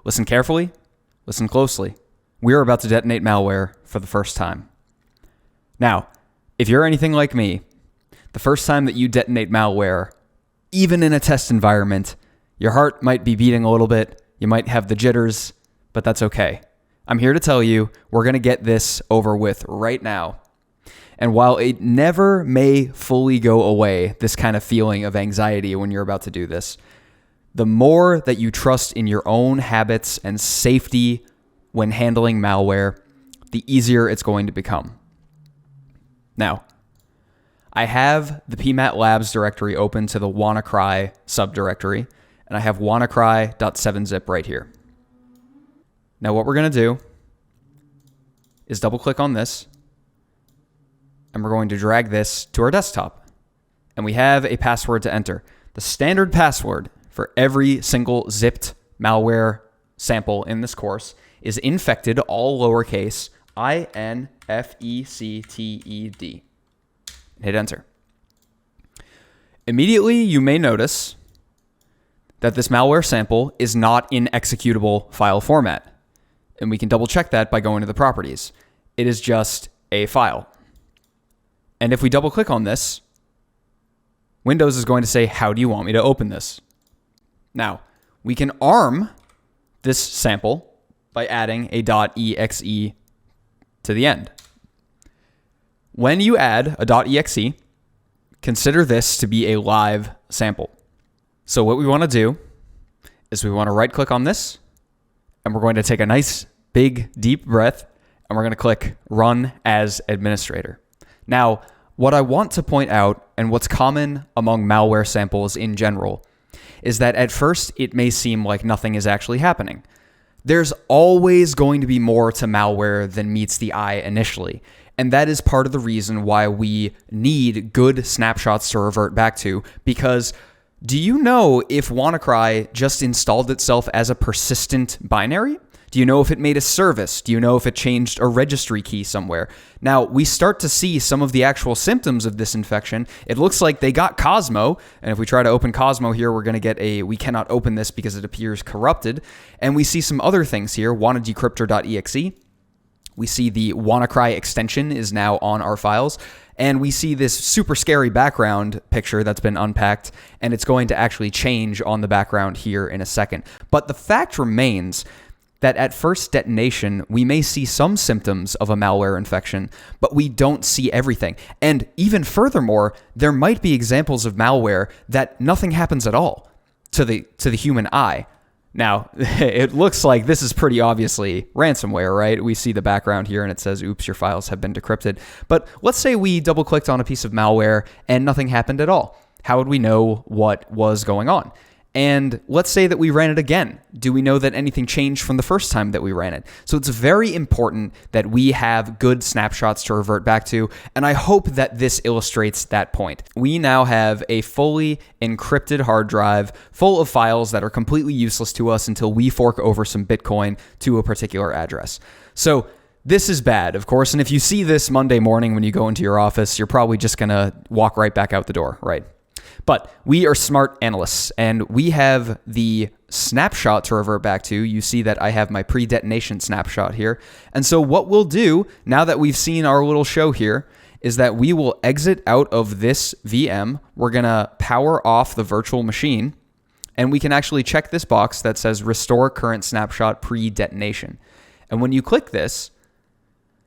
Listen carefully, listen closely. We are about to detonate malware for the first time. Now, if you're anything like me, the first time that you detonate malware, even in a test environment, your heart might be beating a little bit, you might have the jitters, but that's okay. I'm here to tell you, we're going to get this over with right now. And while it never may fully go away, this kind of feeling of anxiety when you're about to do this, the more that you trust in your own habits and safety when handling malware, the easier it's going to become. Now, I have the PMAT Labs directory open to the Wanacry subdirectory, and I have wanacry.7zip right here. Now, what we're going to do is double click on this, and we're going to drag this to our desktop. And we have a password to enter. The standard password for every single zipped malware sample in this course is infected, all lowercase, INFECTED. Hit enter. Immediately, you may notice that this malware sample is not in executable file format. And we can double check that by going to the properties. It is just a file. And if we double click on this, Windows is going to say, how do you want me to open this? Now, we can arm this sample by adding a .exe to the end. When you add a .exe, consider this to be a live sample. So what we want to do is we want to right click on this, and we're going to take a nice big deep breath, and we're going to click Run as Administrator. Now, what I want to point out, and what's common among malware samples in general, is that at first it may seem like nothing is actually happening. There's always going to be more to malware than meets the eye initially. And that is part of the reason why we need good snapshots to revert back to, because do you know if Wanacry just installed itself as a persistent binary? Do you know if it made a service? Do you know if it changed a registry key somewhere? Now, we start to see some of the actual symptoms of this infection. It looks like they got Cosmo, and if we try to open Cosmo here, we're going to get we cannot open this because it appears corrupted. And we see some other things here, wannadecryptor.exe. We see the Wanacry extension is now on our files. And we see this super scary background picture that's been unpacked, and it's going to actually change on the background here in a second. But the fact remains that at first detonation, we may see some symptoms of a malware infection, but we don't see everything. And even furthermore, there might be examples of malware that nothing happens at all to the human eye. Now, it looks like this is pretty obviously ransomware, right? We see the background here and it says, oops, your files have been decrypted. But let's say we double clicked on a piece of malware and nothing happened at all. How would we know what was going on? And let's say that we ran it again. Do we know that anything changed from the first time that we ran it? So it's very important that we have good snapshots to revert back to, and I hope that this illustrates that point. We now have a fully encrypted hard drive full of files that are completely useless to us until we fork over some Bitcoin to a particular address. So this is bad, of course, and if you see this Monday morning when you go into your office, you're probably just gonna walk right back out the door, right? But we are smart analysts, and we have the snapshot to revert back to. You see that I have my pre-detonation snapshot here. And so what we'll do, now that we've seen our little show here, is that we will exit out of this VM. We're going to power off the virtual machine, and we can actually check this box that says Restore Current Snapshot Pre-Detonation. And when you click this,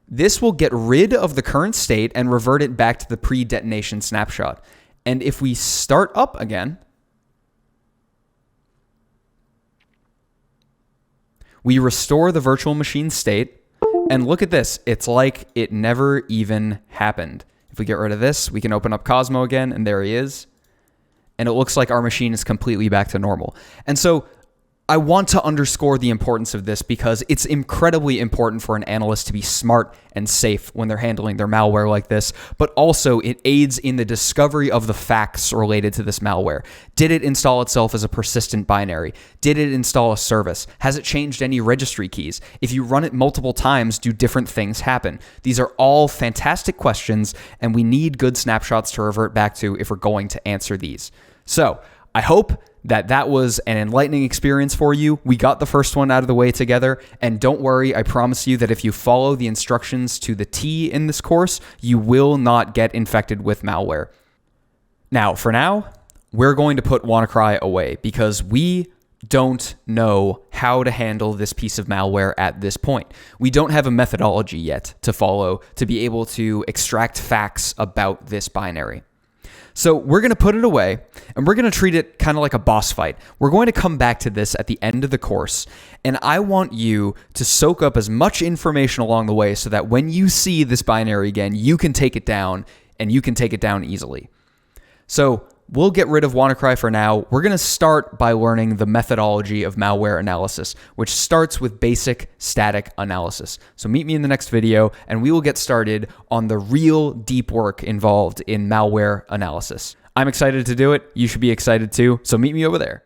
this will get rid of the current state and revert it back to the pre-detonation snapshot. And if we start up again, we restore the virtual machine state, and look at this. It's like it never even happened. If we get rid of this, we can open up Cosmo again, and there he is. And it looks like our machine is completely back to normal. And so I want to underscore the importance of this because it's incredibly important for an analyst to be smart and safe when they're handling their malware like this, but also it aids in the discovery of the facts related to this malware. Did it install itself as a persistent binary? Did it install a service? Has it changed any registry keys? If you run it multiple times, do different things happen? These are all fantastic questions, and we need good snapshots to revert back to if we're going to answer these. So I hope that was an enlightening experience for you. We got the first one out of the way together, and don't worry, I promise you that if you follow the instructions to the T in this course, you will not get infected with malware. Now, for now, we're going to put Wanacry away because we don't know how to handle this piece of malware at this point. We don't have a methodology yet to follow to be able to extract facts about this binary. So we're going to put it away, and we're going to treat it kind of like a boss fight. We're going to come back to this at the end of the course, and I want you to soak up as much information along the way so that when you see this binary again, you can take it down, and you can take it down easily. So we'll get rid of Wanacry for now. We're going to start by learning the methodology of malware analysis, which starts with basic static analysis. So meet me in the next video, and we will get started on the real deep work involved in malware analysis. I'm excited to do it. You should be excited too. So meet me over there.